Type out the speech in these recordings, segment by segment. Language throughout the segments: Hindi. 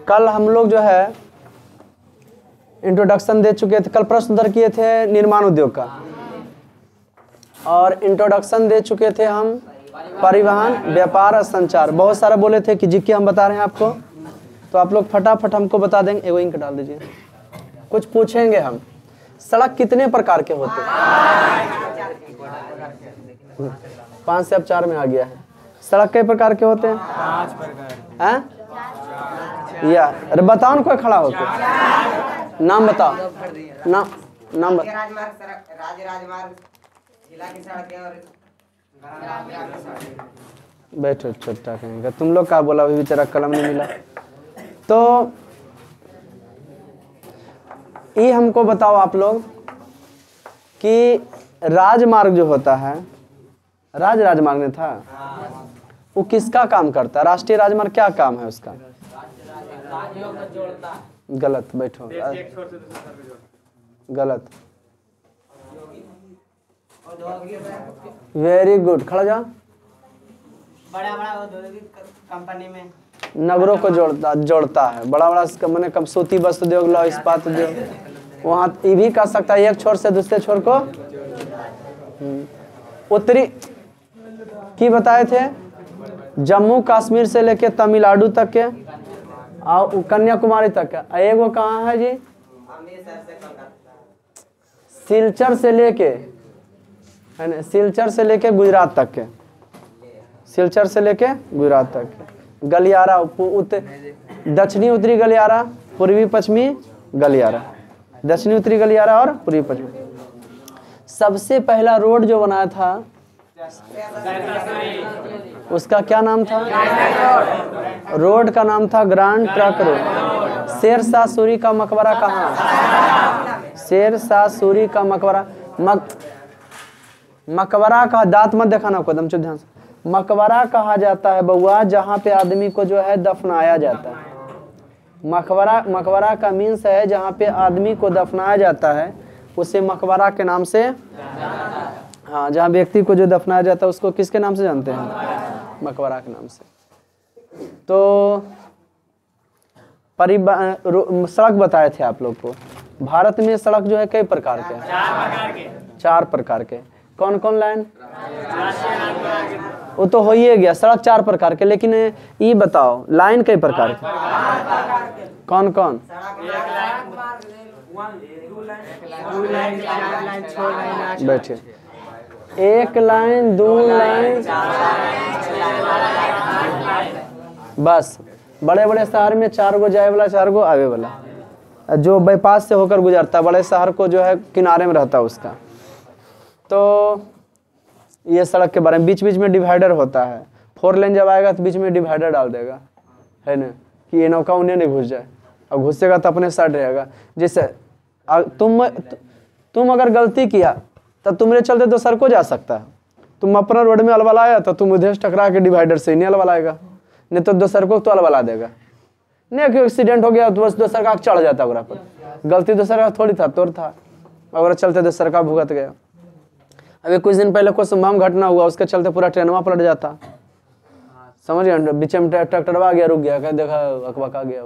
कल हम लोग जो है इंट्रोडक्शन दे चुके थे, कल प्रश्न उत्तर किए थे निर्माण उद्योग का, और इंट्रोडक्शन दे चुके थे हम परिवहन, व्यापार और संचार। बहुत सारा बोले थे कि जिक्की हम बता रहे हैं आपको, तो आप लोग फटाफट हमको बता देंगे। एगो इंक डाल दीजिए। कुछ पूछेंगे हम, सड़क कितने प्रकार के होते हैं? 5 से अब 4 में आ गया है। सड़क कई प्रकार के होते हैं? 5 प्रकार हैं? या अरे बताओ ना, कोई खड़ा होके नाम बताओ। नाम बताओ। राजमार्ग, राज्य राजमार्ग, जिला की सड़कें और बैठो, छोटा कहेंगे तुम लोग का बोला, अभी बेचारा कलम नहीं मिला। तो ये हमको बताओ आप लोग कि राजमार्ग जो होता है, राजमार्ग में था, वो किसका काम करता है? राष्ट्रीय राजमार्ग क्या काम है उसका? गलत, बैठो, गलत। वेरी गुड, खड़ा जाओ। बड़ा औद्योगिक कंपनी में नगरों को जोड़ता है। बड़ा मैंने कम सूती वस्त्र उद्योग, लौह इस्पात उद्योग, वहाँ ये भी कर सकता है, एक छोर से दूसरे छोर को। उत्तरी की बताए थे, जम्मू कश्मीर से लेके तमिलनाडु तक के और कन्याकुमारी तक के। एगो कहाँ है जी? सिलचर से लेके, है ना, सिलचर से लेके गुजरात तक के, सिलचर से लेके गुजरात तक के। गलियारा, दक्षिणी उत्तरी गलियारा, पूर्वी पश्चिमी गलियारा, दक्षिणी उत्तरी गलियारा और पूर्वी पश्चिमी। सबसे पहला रोड जो बनाया था उसका क्या नाम था? रोड का नाम था grand trunk road. Sher Shah Suri का मकबरा कहाँ? शेरशाह सूरी का मकबरा, मकबरा का दांत मत दिखाना को, एकदम चुप ध्यान से। मकबरा कहा जाता है बउआ जहाँ पे आदमी को जो है दफनाया जाता है। मकबरा का मीन्स है जहाँ पे आदमी को दफनाया जाता है, उसे मकबरा के नाम से, हाँ, जहाँ व्यक्ति को जो दफनाया जाता है उसको किसके नाम से जानते हैं? मकबरा के नाम से। तो सड़क बताए थे आप लोग को। भारत में सड़क जो है कई प्रकार के? 4 प्रकार के। कौन कौन लाइन? वो तो हो ही गया, सड़क 4 प्रकार के। लेकिन ये बताओ लाइन कई प्रकार के? कौन कौन? बैठिए। 1 लाइन, 2 लाइन, बस। बड़े बड़े शहर में 4 गो जाए वाला, 4 गो आवे वाला, जो बाईपास से होकर गुजरता है, बड़े शहर को जो है किनारे में रहता है उसका। तो ये सड़क के बारे में। बीच बीच में डिवाइडर होता है। 4 लेन जब आएगा तो बीच में डिवाइडर डाल देगा, है ना, कि ये नौका उन्हें नहीं घुस जाए, और घुसेगा तो अपने साइड रहेगा। जैसे तुम अगर गलती किया तो तुम्हारे चलते दोसर को जा सकता है। तुम अपना रोड में अलवलाया तो तुम उधर टकरा के डिवाइडर से ही नहीं अलवलाएगा, नहीं तो दोसर को तो अलवला देगा। नहीं कि एक्सीडेंट हो गया तो बस दोसर का चढ़ जाता है पर, गलती दोसर का थोड़ी था, तोड़ था, और चलते दोसर का भुगत गया। अभी कुछ दिन पहले कोई संभव घटना हुआ, उसके चलते पूरा ट्रेनवा पलट जाता, समझ गए? बीच में ट्रैक्टरवा गया, रुक गया, कह देखा अकबक आ गया।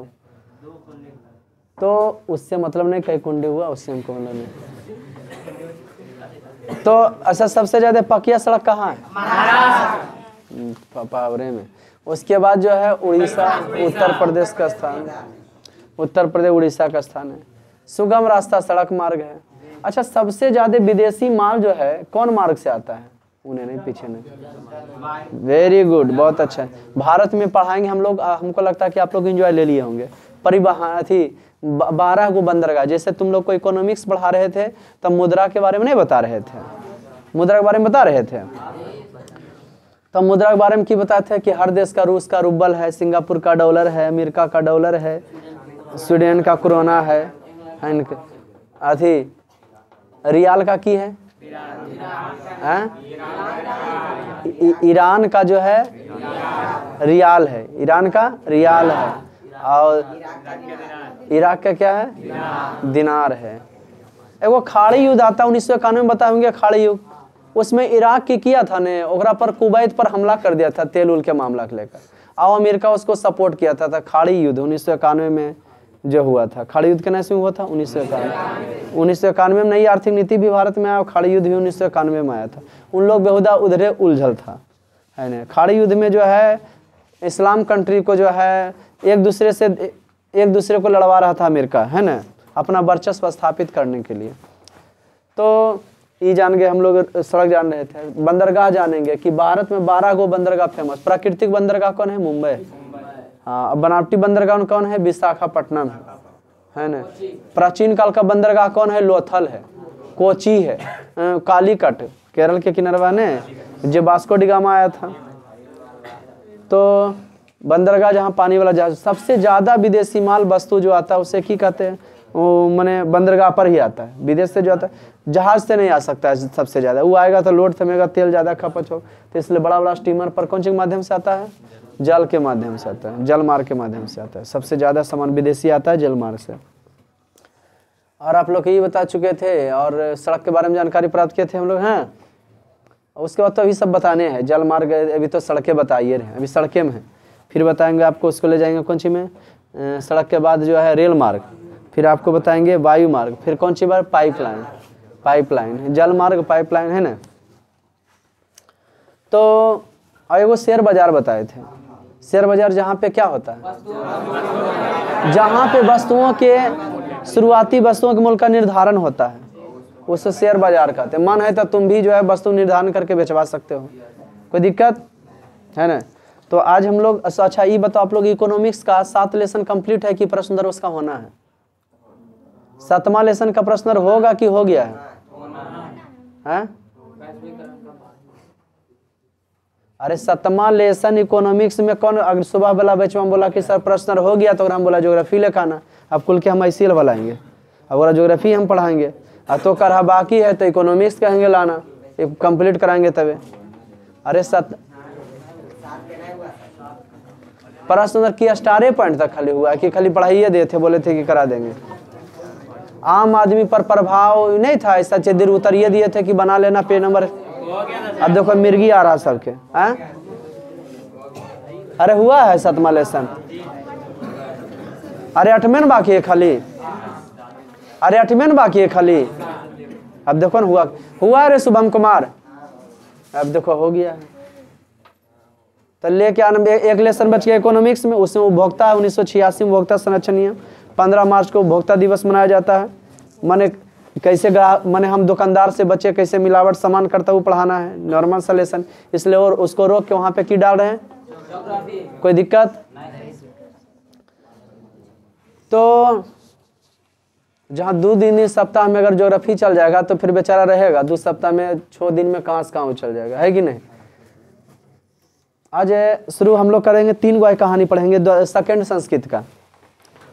तो उससे मतलब नहीं कहीं कुंडी हुआ, उससे हमको मतलब नहीं। तो अच्छा, सबसे ज्यादा पकिया सड़क कहाँ है? पावरे में। उसके बाद जो है उड़ीसा, उत्तर प्रदेश का स्थान, उत्तर प्रदेश उड़ीसा का स्थान है। सुगम रास्ता सड़क मार्ग है। अच्छा, सबसे ज्यादा विदेशी माल जो है कौन मार्ग से आता है? उन्हें नहीं, पीछे नहीं। वेरी गुड, बहुत अच्छा। भारत में पढ़ाएंगे हम लोग, हमको लगता है कि आप लोग एंजॉय ले लिए होंगे। परिवहन थी 12 गो बंदरगाह। जैसे तुम लोग को इकोनॉमिक्स पढ़ा रहे थे तब मुद्रा के बारे में नहीं बता रहे थे, मुद्रा के बारे में बता रहे थे। तो मुद्रा के बारे में की बताते थे कि हर देश का, रूस का रूबल है, सिंगापुर का डॉलर है, अमेरिका का डॉलर है, स्वीडन का कोरोना है, अथी रियाल का की है, ईरान का जो है रियाल है, ईरान का रियाल है, और इराक का क्या है? दिनार है। एगो खाड़ी युद्ध आता 1991 में, बताए होंगे खाड़ी युद्ध। उसमें इराक की किया था ने, ओकरा पर कुवैत पर हमला कर दिया था तेल उल के मामला के लेकर। और अमेरिका उसको सपोर्ट किया था खाड़ी युद्ध 1991 में जो हुआ था। खाड़ी युद्ध कितने से हुआ था? 1991। 1991 में नई आर्थिक नीति भी भारत में आया और खाड़ी युद्ध भी 1991 में आया था। उन लोग बेहुदा उधरे उलझल था, है ना। खाड़ी युद्ध में जो है इस्लाम कंट्री को जो है एक दूसरे को लड़वा रहा था अमेरिका, है ना, अपना वर्चस्व स्थापित करने के लिए। तो ये जान गए हम लोग, सड़क जान रहे थे। बंदरगाह जानेंगे कि भारत में 12 गो बंदरगाह फेमस। प्राकृतिक बंदरगाह कौन है? मुंबई। हाँ, अब बनावटी बंदरगाह कौन है? विशाखापट्टनम है ना। प्राचीन काल का बंदरगाह कौन है? लोथल है, कोची है, कालीकट केरल के किनारवा ने जो वास्को डी गामा आया था। तो बंदरगाह जहाँ पानी वाला जहाज, सबसे ज़्यादा विदेशी माल वस्तु जो आता है उसे की कहते हैं? वो मैंने बंदरगाह पर ही आता है। विदेश से जो आता है जहाज से नहीं आ सकता है सबसे ज़्यादा। वो आएगा तो लोड थमेगा, तेल ज़्यादा खपत हो, तो इसलिए बड़ा बड़ा स्टीमर पर कौन सी के माध्यम से आता है? जल के माध्यम से आता है, जल मार्ग के माध्यम से आता है। सबसे ज़्यादा सामान विदेशी आता है जल मार्ग से। और आप लोग ये बता चुके थे और सड़क के बारे में जानकारी प्राप्त किए थे हम लोग, हैं। उसके बाद तो अभी सब बताने हैं। जल मार्ग अभी तो सड़कें बताइए रहे, अभी सड़कें में हैं, फिर बताएंगे आपको। उसको ले जाएंगे कौन सी में? सड़क के बाद जो है रेल मार्ग, फिर आपको बताएंगे वायु मार्ग, फिर कौन सी बार? पाइपलाइन, जल मार्ग, पाइपलाइन, है ना। तो और वो शेयर बाजार बताए थे। शेयर बाजार जहाँ पे क्या होता है? जहाँ पे वस्तुओं के शुरुआती वस्तुओं के मूल्य का निर्धारण होता है, उसे शेयर बाजार कहते हैं। मन है तो तुम भी जो है वस्तु निर्धारण करके बेचवा सकते हो, कोई दिक्कत है ना। तो आज हम लोग, अच्छा ये बताओ आप लोग, इकोनॉमिक्स का 7 लेसन कंप्लीट है कि प्रश्न उत्तर उसका होना है? 7वां लेसन का प्रश्न होगा कि हो गया है? अरे 7वां लेसन इकोनॉमिक्स में कौन? अगर सुबह वाला बैच में बोला कि सर प्रश्न हो गया तो हम बोला ज्योग्राफी लेकर अब कुल के हम ICL वालाएंगे, अब बोला ज्योग्राफी हम पढ़ाएंगे। तो करहा बाकी है तो इकोनॉमिक्स कहेंगे लाना, कंप्लीट कराएंगे तबे। अरे प्रश्न की स्टारे पॉइंट तक खाली हुआ कि खाली पढ़ाइए दे थे, बोले थे कि करा देंगे। आम आदमी पर प्रभाव नहीं था ऐसा, चेदिर उतरिए दिए थे कि बना लेना पेज नंबर। अब देखो मिर्गी आ रहा सबके, हैं? अरे हुआ है 7वां लेसन। अरे 8वें बाकी है खाली, अरे 8वें बाकी है खाली। अब देखो ना हुआ रे शुभम कुमार, अब देखो हो गया है। तो लेके आना, एक लेसन बच गया इकोनॉमिक्स में, उसमें उपभोक्ता है 1986 में उपभोक्ता संरक्षण नियम। 15 मार्च को उपभोक्ता दिवस मनाया जाता है। माने कैसे माने हम दुकानदार से बचे, कैसे मिलावट सामान करता हुआ पढ़ाना है, नॉर्मल सा लेसन। इसलिए और उसको रोक के वहाँ पे की डाल रहे हैं? कोई दिक्कत? तो जहाँ 2 दिन सप्ताह में अगर ज्योग्राफी चल जाएगा तो फिर बेचारा रहेगा 2 सप्ताह में, 6 दिन में कहाँ से कहाँ चल जाएगा, है कि नहीं। आज शुरू हम लोग करेंगे 3 गो कहानी पढ़ेंगे। सेकंड संस्कृत का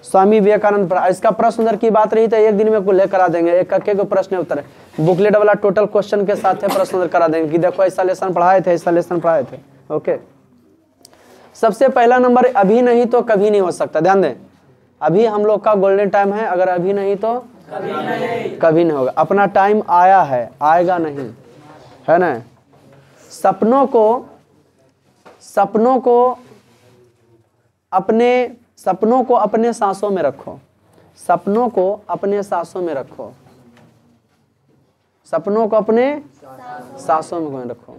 स्वामी विवेकानंद पढ़ा। इसका प्रश्न उत्तर की बात रही तो एक दिन में को लेकर आ देंगे, एक को प्रश्न उत्तर बुकलेट वाला टोटल क्वेश्चन के साथ है प्रश्न उत्तर करा देंगे कि देखो ऐसा लेसन पढ़ाए थे, ऐसा लेसन पढ़ाए थे। ओके, सबसे पहला नंबर, अभी नहीं तो कभी नहीं हो सकता। ध्यान दें, अभी हम लोग का गोल्डन टाइम है, अगर अभी नहीं तो कभी नहीं होगा। अपना टाइम आया है, आएगा नहीं, है ना। सपनों को अपने सांसों में रखो, सपनों को अपने सांसों में रखो, सपनों को अपने सांसों में रखो,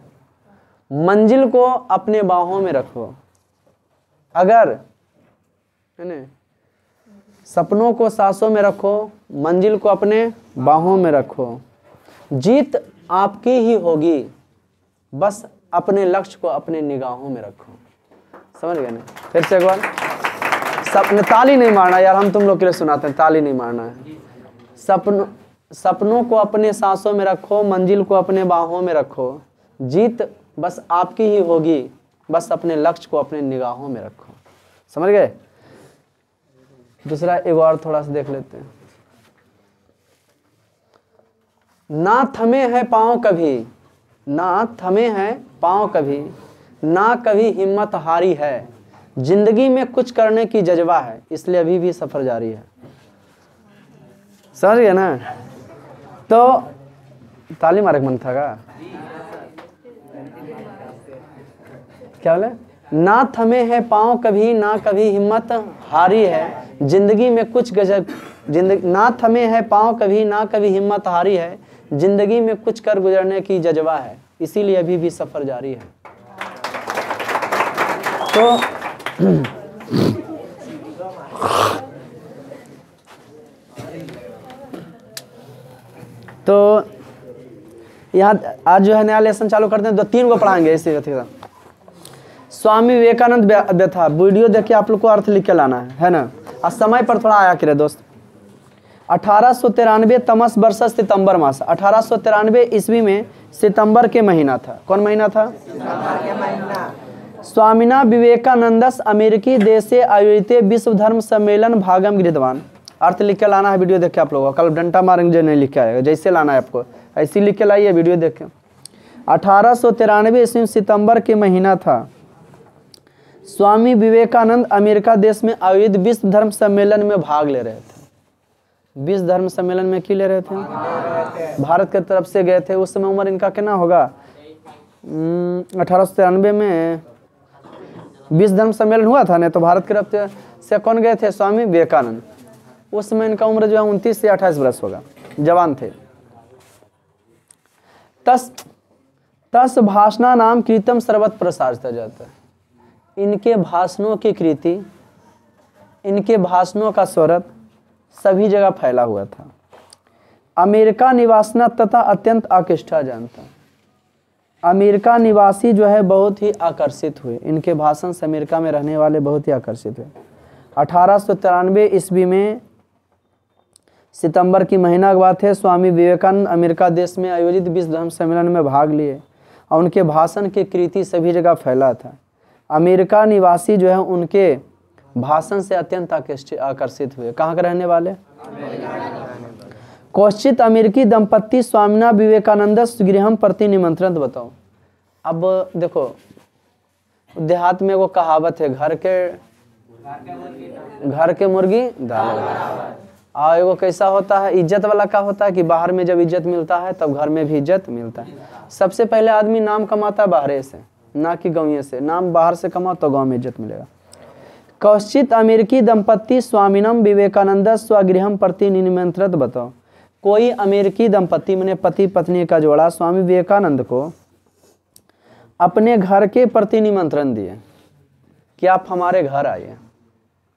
मंजिल को अपने बाहों में रखो। अगर है ना, सपनों को सांसों में रखो, मंजिल को अपने बाहों में रखो, जीत आपकी ही होगी, बस अपने लक्ष्य को अपने निगाहों में रखो। समझ गए ना? फिर से एक बार, सपने ताली नहीं मारना यार, हम तुम लोग के लिए सुनाते हैं, ताली नहीं मारना है। सपनों को अपने सांसों में रखो, मंजिल को अपने बाहों में रखो, जीत बस आपकी ही होगी, बस अपने लक्ष्य को अपने निगाहों में रखो। समझ गए? दूसरा एक और थोड़ा सा देख लेते हैं। ना थमे हैं पांव कभी, ना थमे हैं पांव कभी, ना कभी हिम्मत हारी है, जिंदगी में कुछ करने की जज्बा है, इसलिए अभी भी सफर जारी है। समझ गए ना? तो ताली मारे मन था क्या बोले? ना थमे है पाँव कभी, ना कभी हिम्मत हारी है, जिंदगी में कुछ गजब ना थमे है पाँव कभी, ना कभी हिम्मत हारी है, जिंदगी में कुछ कर गुजरने की जज्बा है, इसीलिए अभी भी सफर जारी है। तो यहाँ आज जो है नया लेसन चालू करते हैं, 2-3 को पढ़ाएंगे इसी व्यथा। स्वामी विवेकानंद व्यथा, वीडियो देख के आप लोग को अर्थ लिख के लाना है ना। आज समय पर थोड़ा आया करे दोस्त। 1893 तमस वर्ष सितंबर मास, 1893 ईस्वी में सितंबर के महीना था। कौन महीना था? सितंबर के महीना। स्वामिना विवेकानंदस अमेरिकी देश से आयोजित विश्व धर्म सम्मेलन भागम गृहवान। अर्थ लिख के लाना है, वीडियो देख के आप लोगों को। कल डंटा मारेंगे जो नहीं लिख के आएगा, जैसे लाना है आपको ऐसे लिख के लाइए, वीडियो देख के। 1893 ईस्वी सितंबर के महीना था। स्वामी विवेकानंद अमेरिका देश में आयोजित विश्व धर्म सम्मेलन में भाग ले रहे थे। विश्व धर्म सम्मेलन में क्यों ले रहे थे? भारत की तरफ से गए थे। उस समय उम्र इनका कितना होगा? 1893 में विश्व धर्म सम्मेलन हुआ था ना, तो भारत की तरफ से कौन गए थे? स्वामी विवेकानंद। उस समय इनका उम्र जो है 29 से 28 वर्ष होगा, जवान थे। तस भाषणा नाम कीर्तम सर्वत्र प्रसारित जाता है। इनके भाषणों की कृति, इनके भाषणों का स्वरत सभी जगह फैला हुआ था। अमेरिका निवासना तथा अत्यंत आकृष्टा जानता। अमेरिका निवासी जो है बहुत ही आकर्षित हुए, इनके भाषण से अमेरिका में रहने वाले बहुत ही आकर्षित हुए। 1893 ईस्वी में सितंबर की महीना की बात है। स्वामी विवेकानंद अमेरिका देश में आयोजित विश्व धर्म सम्मेलन में भाग लिए और उनके भाषण की कृति सभी जगह फैला था। अमेरिका निवासी जो है उनके भाषण से अत्यंत आकर्षित हुए। कहाँ के रहने वाले? क्वचित अमेरिकी दंपत्ति स्वामिना विवेकानंद गृहम प्रति निमंत्रण। बताओ, अब देखो देहात में वो कहावत है, घर के मुर्गी दाल। और एगो कैसा होता है, इज्जत वाला का होता है कि बाहर में जब इज्जत मिलता है तब घर में भी इज्जत मिलता है। सबसे पहले आदमी नाम कमाता है बाहर से, ना कि गाँव से। नाम बाहर से कमाओ तो गाँव में इज्जत मिलेगा। कौशित अमेरिकी दंपत्ति स्वामिनम विवेकानंद स्वगृहम प्रति निमंत्रित। बताओ, कोई अमेरिकी दंपत्ति मैंने पति पत्नी का जोड़ा स्वामी विवेकानंद को अपने घर के प्रति निमंत्रण दिए कि आप हमारे घर आइए।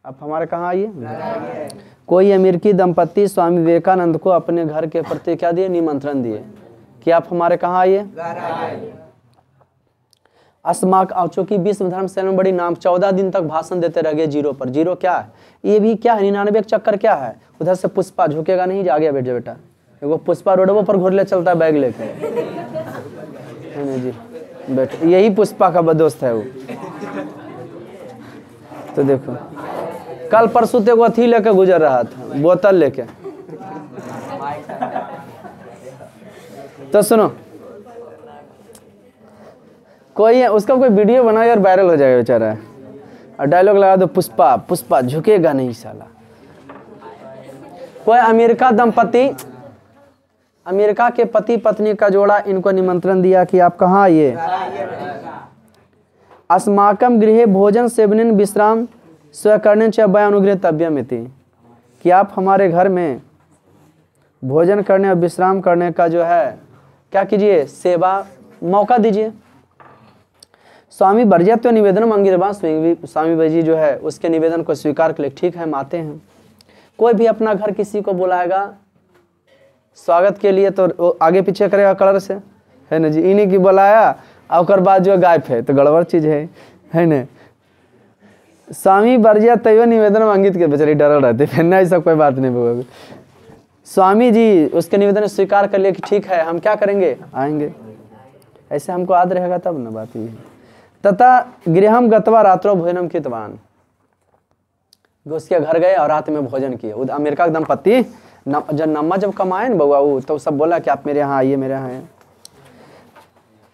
आप हमारे कहाँ आइए? कोई अमेरिकी दंपत्ति स्वामी विवेकानंद को अपने घर के प्रति क्या दिए? निमंत्रण दिए कि आप हमारे कहाँ आइए? अस्माक चूंकि विश्व धर्म सम्मेलन बड़ी नाम 14 दिन तक भाषण देते रह गए। जीरो पर। जीरो क्या है? ये भी क्या है? 99 चक्कर क्या है? उधर से पुष्पा झुकेगा नहीं, आगे बैठ जा बेटा। एगो पुष्पा रोडों पर घुरले चलता है बैग लेके, है ना जी? बैठ, यही पुष्पा का बदोस्त है वो। तो देखो कल परसों ते वो अथी लेके गुजर रहा था, बोतल लेके। तो सुनो, कोई उसका कोई वीडियो बनाए और वायरल हो जाएगा बेचारा, और डायलॉग लगा दो, पुष्पा पुष्पा झुकेगा नहीं साला। कोई अमेरिका दंपति, अमेरिका के पति पत्नी का जोड़ा इनको निमंत्रण दिया कि आप कहाँ आइए? अस्माकम गृहे भोजन सेवनिन विश्राम स्वकर्णन च अनुग्रह तव्यमिति, कि आप हमारे घर में भोजन करने और विश्राम करने का जो है क्या कीजिए? सेवा मौका दीजिए। स्वामी बरजत्व निवेदन अंगिरवान, स्वामी भाई जी जो है उसके निवेदन को स्वीकार कर ले। ठीक है, हम आते हैं। कोई भी अपना घर किसी को बुलाएगा स्वागत के लिए तो आगे पीछे करेगा कलर से, है ना जी? इन्हीं की बुलाया और बाद जो गायब है तो गड़बड़ चीज है ना? स्वामी बरजिया तैयो निवेदन अंगित के बेचारी डरल रहते, फिर ना ऐसा कोई बात नहीं होगी। स्वामी जी उसके निवेदन स्वीकार कर लिए कि ठीक है हम क्या करेंगे? आएंगे। ऐसे हमको याद रहेगा तब ना बात ये। तथा गृहम गतवा रात्रो भोजनम कृतवान, उसके घर गए और रात में भोजन किए। अमेरिका के दंपत्ति जब नम्मा जब कमाए ना बउआ वो, तो सब बोला कि आप मेरे यहाँ आइए, मेरे यहाँ आइए।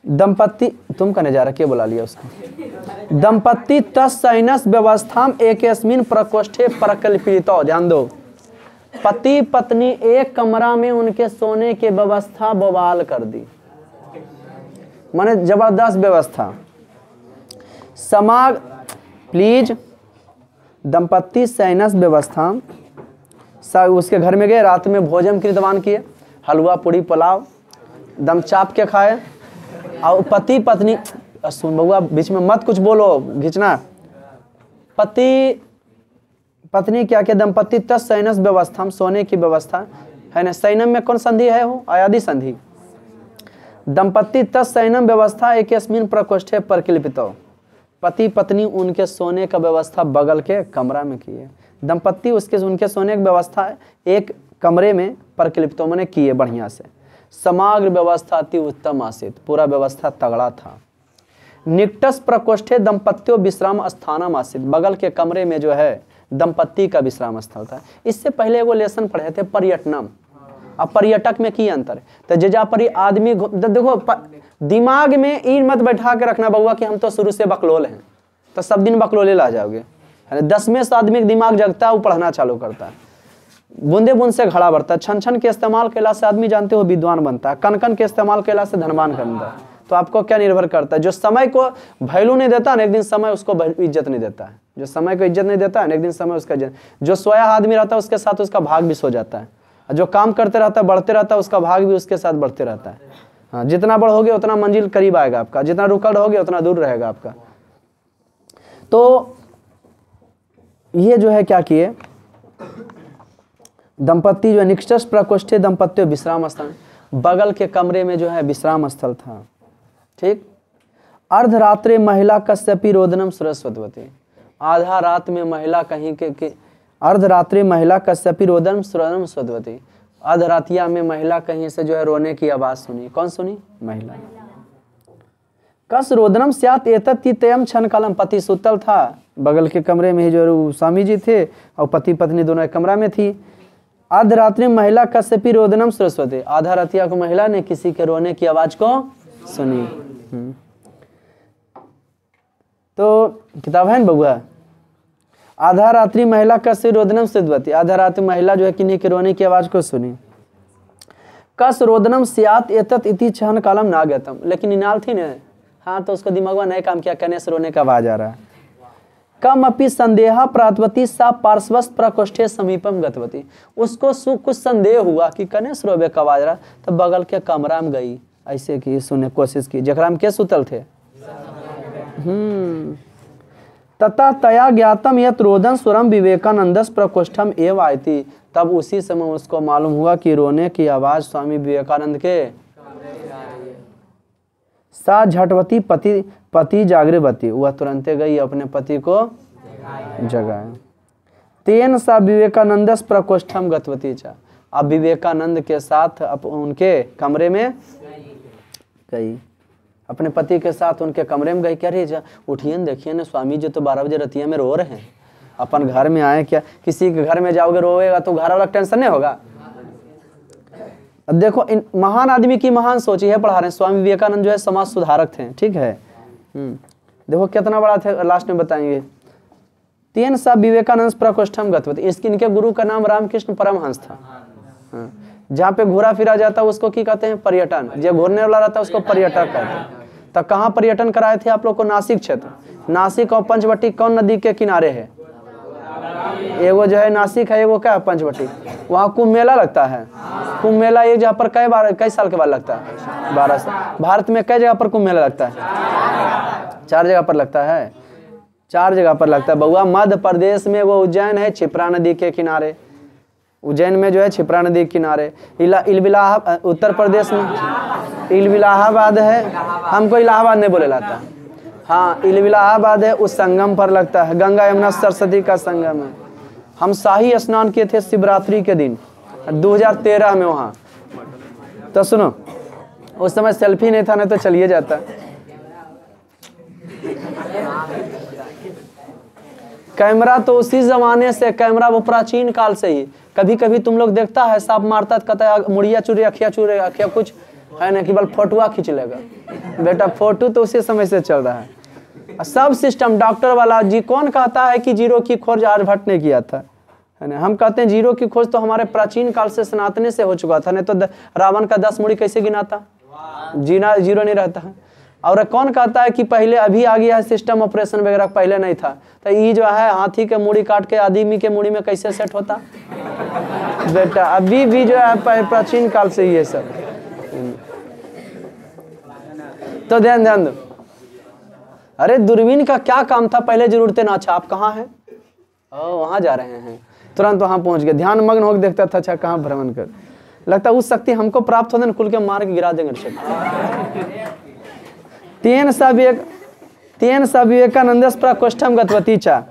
दंपत्ति तुम का नजारा क्या बुला लिया उसको? दंपत्ति तस्सैनस व्यवस्था एक प्रकोष्ठे प्रकल्पितो। ध्यान दो, पति पत्नी एक कमरा में उनके सोने की व्यवस्था बवाल कर दी, माने जबरदस्त व्यवस्था। समाग प्लीज दंपत्ति शयनस व्यवस्था, उसके घर में गए, रात में भोजन की दीवान किए, हलवा पूड़ी पुलाव दम चाप के खाए, और पति पत्नी, सुन बउआ बीच में मत कुछ बोलो घिंचना, पति पत्नी क्या के दंपत्ति तस् शयनस व्यवस्था, सोने की व्यवस्था है ना। शयनम में कौन संधि है, हो आयादी संधि। दंपत्ति तस् शयनम व्यवस्था एकस्मिन् प्रकोष्ठे परिकल्पितो, पति पत्नी उनके सोने का व्यवस्था बगल के कमरा में किए। दंपत्ति उनके सोने की व्यवस्था एक कमरे में परिकल्पितो मैंने किए बढ़िया से। समग्र व्यवस्था अति उत्तम आसित, पूरा व्यवस्था तगड़ा था। निकटस प्रकोष्ठे दंपत्तियों विश्राम स्थानम आसित, बगल के कमरे में जो है दंपत्ति का विश्राम स्थल था। इससे पहले वो लेसन पढ़े थे पर्यटनम, अब पर्यटक में की अंतर। तो जेजा पर आदमी देखो दिमाग में ईर मत बैठा के रखना बउआ कि हम तो शुरू से बकलोल हैं, तो सब दिन बकलोले ला जाओगे। 10 में से आदमी का दिमाग जगता है, वो पढ़ना चालू करता है, बूंदे बूंद से घड़ा बढ़ता है। छन छन के इस्तेमाल केला से आदमी जानते हो विद्वान बनता है, कन कन के इस्तेमाल केला से धनवान बनता है। तो आपको क्या निर्भर करता है, जो समय को वैल्यू नहीं देता ना, एक दिन समय उसको इज्जत नहीं देता है। जो समय को इज्जत नहीं देता है, एक दिन समय उसका इज्जत। जो सोया आदमी रहता है उसके साथ उसका भाग भी सो जाता है, जो काम करते रहता है बढ़ते रहता है, उसका भाग भी उसके साथ बढ़ते रहता है। हाँ, जितना बढ़ोगे उतना मंजिल करीब आएगा आपका, जितना रुकल रहोगे उतना दूर रहेगा आपका। तो ये जो है क्या किए, दंपत्ति जो है निकटस प्रकोष्ठे दंपत्ति विश्राम स्थल, बगल के कमरे में जो है विश्राम स्थल था। ठीक। अर्धरात्रे महिला कश्यपी रोदनम सरस्वती, आधा रात में महिला कहीं के अर्धरात्रि महिला कश्यपी रोदनम सरस्वती, अर्धरातिया में महिला कहीं से जो है रोने की आवाज सुनी। कौन सुनी? महिला। कस रोदनम स्यात् एतत् तयम क्षण कालम, पति सुतल था, बगल के कमरे में ही जो स्वामी जी थे और पति पत्नी दोनों एक कमरा में थी। अर्धरात्रि महिला कश्यपी रोदनम सरस्वती, आधा रातिया को महिला ने किसी के रोने की आवाज को सुनी। तो किताब है ना बउआ, आधा रात्रि महिला कश्यपी रोदनम सरस्वती, आधा रात्रि महिला जो है किन्हीं के रोने की आवाज को सुनी। कस रोदनम स्यात् एतत् इति क्षण कालम नागतम, लेकिन इनाल थी ना, हाँ तो उसका दिमाग में नए काम किया, कहने से रोने का आवाज आ रहा है। कम अपि संदेहा प्रातवती सा पार्श्वस्थ प्रकोष्ठे समीपम गतवती, उसको कुछ संदेह हुआ कि कने से रोबे का आवाज रहा, तो बगल के कमरा में गई, ऐसे की सुने कोशिश की, जकरा में के सुतल थे। तथा तया ज्ञातम यत रोदन स्वरम विवेकानंदस प्रकोष्ठम एव आयति, तब उसी समय उसको मालूम हुआ कि रोने की आवाज स्वामी विवेकानंद के। सा झटवती पति जागृवती, वह तुरंते गई अपने पति को जगाए। तेन सा विवेकानंदस प्रकोष्ठम गतवती चा, अब विवेकानंद के साथ उनके कमरे में गई, अपने पति के साथ उनके कमरे में गई। क्या रे उठिए न, देखिए ना स्वामी जी तो 12 बजे रतिया में रो रहे हैं, अपन घर में आए क्या। किसी के घर में जाओगे रोएगा तो घर वाला टेंशन नहीं होगा। अब देखो इन महान आदमी की महान सोच है पढ़ा रहे हैं। स्वामी विवेकानंद जो है समाज सुधारक थे, ठीक है। देखो कितना बड़ा थे, लास्ट में बताएंगे। तीन सा विवेकानंद प्रकोष्ठम गतवती, इसके इनके गुरु का नाम रामकृष्ण परमहंस था। जहाँ पे घूरा फिरा जाता है उसको की कहते हैं? पर्यटन। जो घूरने वाला रहता है उसको पर्यटक कहते हैं। तब कहाँ पर्यटन कराए थे आप लोग को? नासिक क्षेत्र। नासिक और पंचवटी कौन नदी के किनारे है? एगो जो है नासिक है, एगो क्या है? पंचवटी। वहाँ कुंभ मेला लगता है। कुंभ मेला एक जगह पर कई साल के बाद लगता है? 12 साल। भारत में कई जगह पर कुंभ मेला लगता है? 4 जगह पर लगता है। 4 जगह पर लगता है बउआ। मध्य प्रदेश में वो उज्जैन है, क्षिप्रा नदी के किनारे। उज्जैन में जो है क्षिप्रा नदी के किनारे। उत्तर प्रदेश में इलाहाबाद है, हमको इलाहाबाद नहीं बोले जाता। हाँ, इलाहाबाद है, उस संगम पर लगता है। गंगा यमुना सरस्वती का संगम है। हम शाही स्नान किए थे शिवरात्रि के दिन 2013 में वहाँ। तो सुनो, उस समय सेल्फी नहीं था, नहीं तो चलिए जाता। कैमरा तो उसी जमाने से, कैमरा वो प्राचीन काल से ही। कभी कभी तुम लोग देखता है सांप मारता कहता है मुड़िया चुरे अखिया कुछ है ना, केवल फोटोआ खींच लेगा। बेटा फोटो तो उसी समय से चल रहा है। सब सिस्टम डॉक्टर वाला जी कौन कहता है कि जीरो की खोज आर्यभट्ट ने किया था, है ना? हम कहते हैं जीरो की खोज तो हमारे प्राचीन काल से सनातने से हो चुका था। नहीं तो रावण का 10 मुड़ी कैसे गिनाता? जीरो नहीं रहता है। और कौन कहता है कि पहले अभी आ गया है सिस्टम ऑपरेशन वगैरह, पहले नहीं था? तो ये जो है हाथी के मूड़ी काट के आदमी के मूड़ी में कैसे सेट होता बेटा? अभी भी जो है प्राचीन काल से ये सब। तो ध्यान दो। अरे दूरबीन का क्या काम था पहले? जरूरतें ना। अच्छा आप कहाँ हैं? वहां जा रहे हैं, तुरंत वहां पहुंच गए, ध्यान मग्न होकर देखता था अच्छा कहाँ भ्रमण कर। लगता उस शक्ति हमको प्राप्त होने कुल के मार के गिरा देंगे। तेन स विवेकानंदस प्रकोष्ठम गतवती च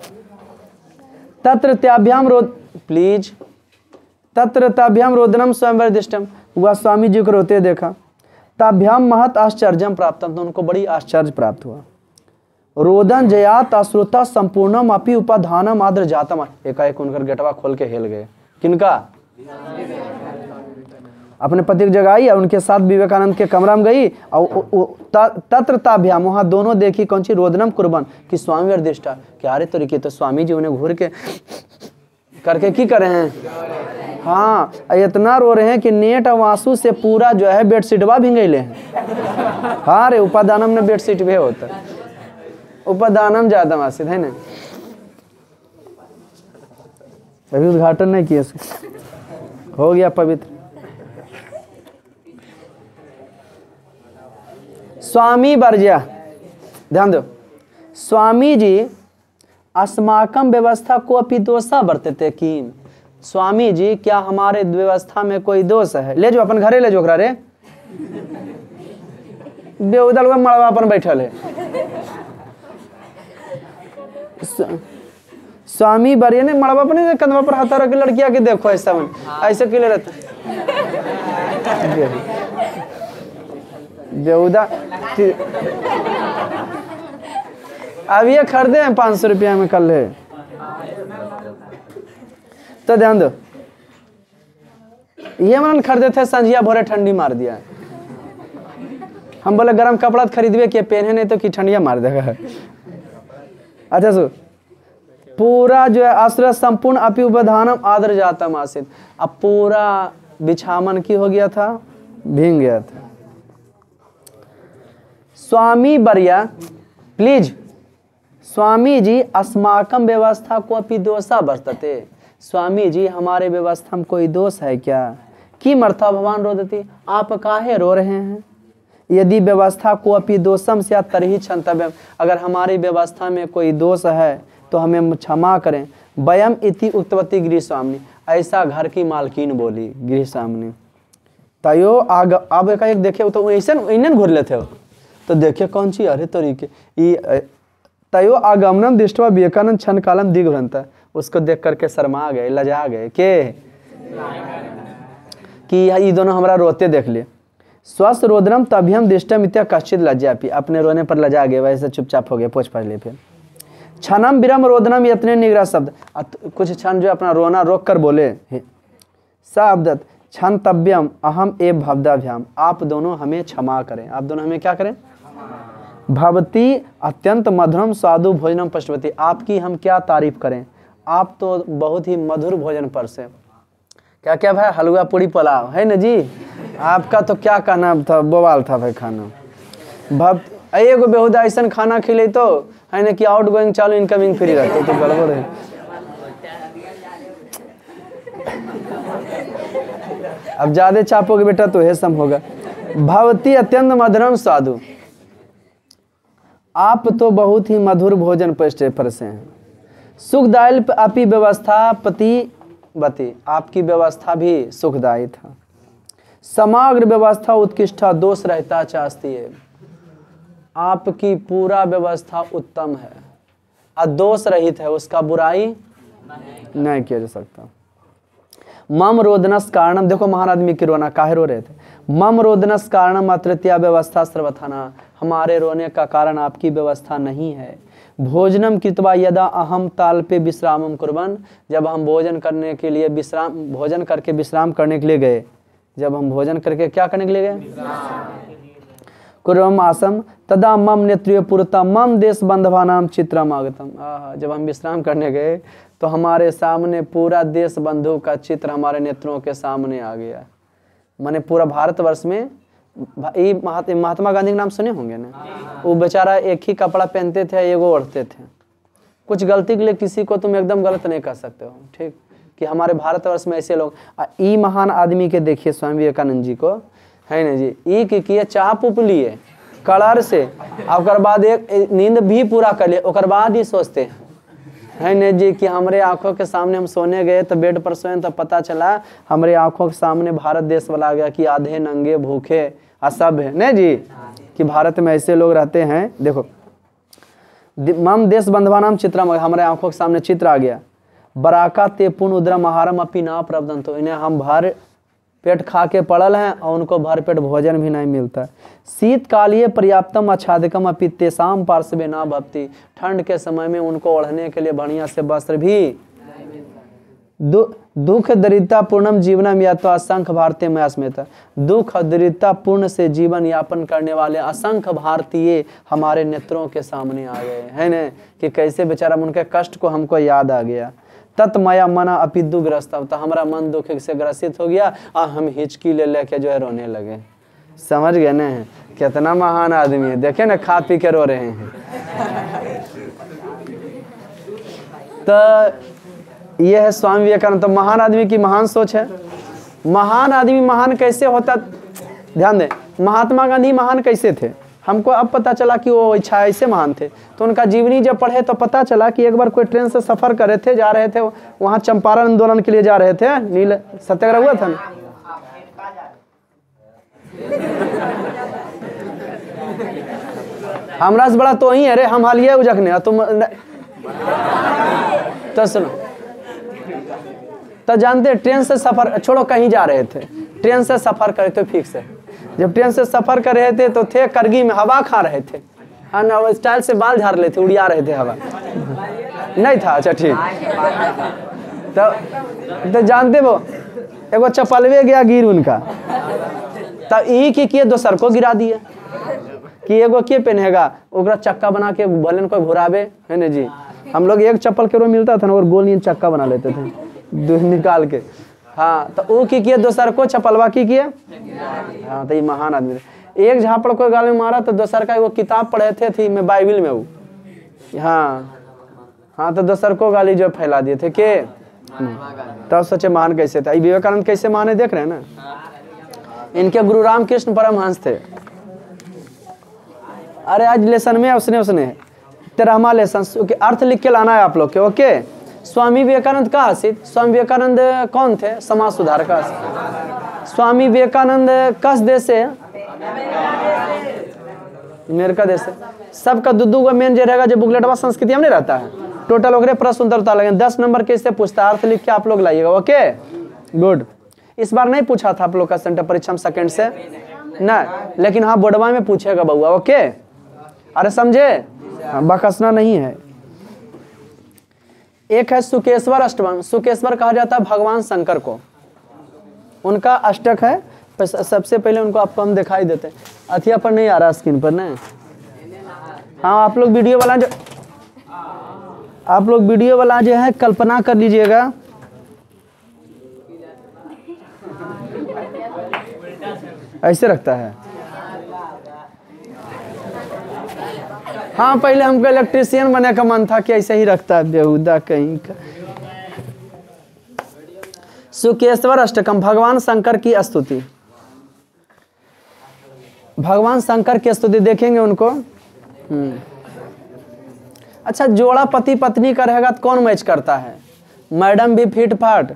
तत्र त्याभ्याम रोदनम स्वयंवर दिष्टम। वह स्वामी जी को रोते देखा। ताभ्याम महत आश्चर्यम प्राप्त, तो उनको बड़ी आश्चर्य प्राप्त हुआ। रोदन जयात अश्रुता संपूर्णम अपि उपाधानम आद्र जातम। एकाएक उनकर गेटवा खोल के हिल गए। किनका? अपने पति की जगह आई और उनके साथ विवेकानंद के कमरा में गई और तत्र ताभ्याम, वहां दोनों देखी कौन सी? रोदनम कुर्बन, कि स्वामी वर्दिष्टा, क्या रे तरीके। तो स्वामी जी उन्हें घूर के करके की कर रहे हैं? हाँ, इतना रो रहे हैं कि नेट और आंसू से पूरा जो है बेडशीटवा भिंगैले हैं। हाँ रे, उपादानम ने बेडशीट भी होता, उपादानम ज्यादा मासिद है ना। अभी उद्घाटन नहीं किया, हो गया पवित्र। स्वामी वर्ज्य, ध्यान दो। स्वामी जी अस्माकम व्यवस्था को अपनी दोषा बरतते कि स्वामी जी क्या हमारे व्यवस्था में कोई दोष है? ले जो अपन घरे ले जो रे, बेउदल मड़वा अपन बैठल है। स्वामी वर्य ने मड़वा अपने कंधवा पर हाथ रख के लड़कियां के देखो ऐसा मन ऐसे के लिए रहता बेउदा। अब ये खरीदे हैं 500 रुपया में कल है। तो ध्यान दो, ये मन खरीदे थे, संझिया भोरे ठंडी मार दिया। हम बोले गरम कपड़ा खरीदवे के पहने नहीं तो कि ठंडिया मार देगा। अच्छा सो पूरा जो है आश्रय संपूर्ण अपि उपधानम आदर जातम आसित। अब पूरा बिछामन की हो गया था, भींग गया था। स्वामी वर्य, प्लीज, स्वामी जी अस्माकम व्यवस्था को अपि दोषा बरतते। स्वामी जी हमारे व्यवस्था में कोई दोष है क्या? कि मर्था भगवान रोदती, आप काहे रो रहे हैं? यदि व्यवस्था को अपि दोषम से तरही क्षंतव्यम, अगर हमारी व्यवस्था में कोई दोष है तो हमें क्षमा करें। वयम इति उक्तवती गृह स्वामी, ऐसा घर की मालकिन बोली गृह स्वामी। तयो आग, अब एक देखे तो ऐसे इन्हें घूर लेते हो तो देखे कौन सी अरे तरीके तयो आगमनम दृष्टवा विवेकानंद क्षण कालम दिग्भ्रंता, उसको देख करके शर्मा गए, लजा गए कि ये दोनों हमारा रोते देख लिए। स्वस्थ रोदनम तभ्यम दृष्टम इत्या कश्चित लज्जापी, अपने रोने पर लजा गए, वैसे चुपचाप हो गए, पोछ पढ़ लिए। फिर क्षणम विरम रोदनम यत्ने निग्रह शब्द, कुछ क्षण जो अपना रोना रोक कर बोले। शब्दत क्षण तव्यम अहम एव भवदाभ्याम, आप दोनों हमें क्षमा करें। आप दोनों हमें क्या करें? भवती अत्यंत मधुरम स्वादु भोजनम पशुपति, आपकी हम क्या तारीफ करें, आप तो बहुत ही मधुर भोजन पर से। क्या क्या भाई? हलवा पूड़ी पुलाव है ना जी, आपका तो क्या कहना था, बवाल था भाई खाना। भक्त एगो बेहुदा ऐसा खाना खिले तो है ना कि आउट गोइंग चालू इनकमिंग फ्री रहते तो गड़बड़ है। अब ज्यादा चापोगे बेटा तो है सम होगा। भवती अत्यंत मधुरम स्वादु, आप तो बहुत ही मधुर भोजन पर से हैं। सुखदायी अपनी व्यवस्था पति बती, आपकी व्यवस्था भी सुखदायी था। समग्र व्यवस्था उत्कृष्टा दोष रहता चाहती है, आपकी पूरा व्यवस्था उत्तम है, अदोष रहित है, उसका बुराई नहीं किया जा सकता। मम रोदनस कारणम, देखो महाराज में की रोना काहे रो रहे थे। मम रोदनस कारणम अतृतीया व्यवस्था सर्वथाना, हमारे रोने का कारण आपकी व्यवस्था नहीं है। भोजनम कृत्वा यदा अहम ताल्पे विश्रामम कुर्बन, जब हम भोजन करने के लिए भोजन करके विश्राम करने के लिए गए, जब हम भोजन करके क्या करने के लिए गए? कुर्वम आसम तदा मम नेत्रिय पुरता मम देश बंधवानाम चित्रम आगतम। जब हम विश्राम करने गए तो हमारे सामने पूरा देश बंधु का चित्र हमारे नेत्रों के सामने आ गया। माने पूरा भारतवर्ष में ये महात्मा गांधी का नाम सुने होंगे ना। वो बेचारा एक ही कपड़ा पहनते थे, एगो ओढ़ते थे। कुछ गलती के लिए किसी को तुम एकदम गलत नहीं कर सकते हो, ठीक, कि हमारे भारतवर्ष में ऐसे लोग। ई महान आदमी के देखिए स्वामी विवेकानंद जी को, है ना जी, ई के किए चाप उप लिए कलर से, और बाद एक नींद भी पूरा कर लिए, और बाद ही सोचते हैं, है न जी, कि हमारे आंखों के सामने हम सोने गए तो बेड पर सोए तो पता चला हमारे आंखों के सामने भारत देश वाला आ गया कि आधे नंगे भूखे असभ्य, नहीं जी, कि भारत में ऐसे लोग रहते हैं। देखो मम देश बंधवानाम चित्रम, हमारे आंखों के सामने चित्र आ गया। बराका ते पुन उद्रम आहारम अपी ना प्रबंधन, तो इन्हें हम भर पेट खा के पड़ल हैं और उनको भर पेट भोजन भी नहीं मिलता। शीतकालीय पर्याप्तम आच्छादकम अपि तेषाम पार्श्वे ना भवति, ठंड के समय में उनको ओढ़ने के लिए बढ़िया से वस्त्र भी। दुख दरिद्रता पूर्णम जीवनम या तो असंख्य भारतीय में अस्मिता, दुख और दरिद्रता पूर्ण से जीवन यापन करने वाले असंख्य भारतीय हमारे नेत्रों के सामने आ गए, है न, कि कैसे बेचारा उनके कष्ट को हमको याद आ गया। तत्मया मना अपि दुग्रस्त, तो हमारा मन दुख से ग्रसित हो गया और हम हिचकी ले लेके जो है रोने लगे। समझ गए ना, कितना महान आदमी है, देखे ना खा पी के रो रहे हैं। तो ये है स्वामी विवेकानंद। तो महान आदमी की महान सोच है। महान आदमी महान कैसे होता, ध्यान दें, महात्मा गांधी महान कैसे थे, हमको अब पता चला कि वो इच्छा ऐसे महान थे। तो उनका जीवनी जब पढ़े तो पता चला कि एक बार कोई ट्रेन से सफर कर रहे थे, जा रहे थे वहाँ चंपारण आंदोलन के लिए जा रहे थे, नील सत्याग्रह हुआ था ना। हमरा से बड़ा तो ही है रे, हम हालिया उजकने तुम तो सुनो। तो जानते ट्रेन से सफर छोड़ो, कहीं जा रहे थे, ट्रेन से सफर करे थे फिक्स है। जब ट्रेन से सफर कर रहे थे तो थे करगी में, हवा खा रहे थे, हाँ स्टाइल से बाल झाड़ रहे थे, उड़िया रहे थे हवा नहीं था। अच्छा ठीक, तो जानते वो एगो चपलवे गया गिर उनका, तब ई की किए दोसर को गिरा दिए कि एगो के पहनेगा, ओकरा चक्का बना के भले कोई घुरावे, है ना जी। हम लोग एक चप्पल के रो मिलता था ना, और गोल नहीं चक्का बना लेते थे दूध निकाल के। हाँ, तो वो की किए दोसर को चपलवा की किए। हाँ, तो ये महान आदमी थे। एक झापड़ को गाल में मारा तो दोसर का वो किताब पढ़े थे थी मैं बाइबिल में वो, हाँ हाँ, तो दोसर को गाली जो फैला दिए थे के। तब सोचे महान कैसे था। विवेकानंद कैसे महान है, देख रहे हैं ना। इनके गुरु रामकृष्ण परमहंस थे। अरे आज लेसन में उसने 13वां लेसन के अर्थ लिख के लाना है आप लोग के, ओके। स्वामी विवेकानंद का हसीद, स्वामी विवेकानंद कौन थे, समाज सुधार का। स्वामी विवेकानंद कस देश से, अमेरिका देश से। सबका दुदू का मेन जो रहेगा, जो बुकलेटवा संस्कृति में नहीं रहता है, टोटल ओकरे प्रश्न उत्तर लगे 10 नंबर के इससे पूछता, अर्थ लिख के आप लोग लाइएगा, ओके गुड। इस बार नहीं पूछा था आप लोग का सेंटर परीक्षा में सेकंड से ना, लेकिन हाँ बोर्डवा में पूछेगा बउआ, ओके। अरे समझे, बकसना नहीं है। एक है सुकेश्वर अष्टकम। सुकेश्वर कहा जाता है भगवान शंकर को, उनका अष्टक है। सबसे पहले उनको आपको हम दिखाई देते हैं, अथिया पर नहीं आ रहा स्क्रीन पर ना। हाँ, आप लोग वीडियो वाला जो है कल्पना कर लीजिएगा, ऐसे रखता है। हाँ, पहले हमको इलेक्ट्रिशियन बनने का मन था कि ऐसे ही रखता है, बेहुदा कहीं का। सुकेश्वर अष्टकम, भगवान शंकर की स्तुति। भगवान शंकर की स्तुति देखेंगे उनको। अच्छा, जोड़ा पति पत्नी का रहेगा तो कौन मैच करता है, मैडम भी फिट फाट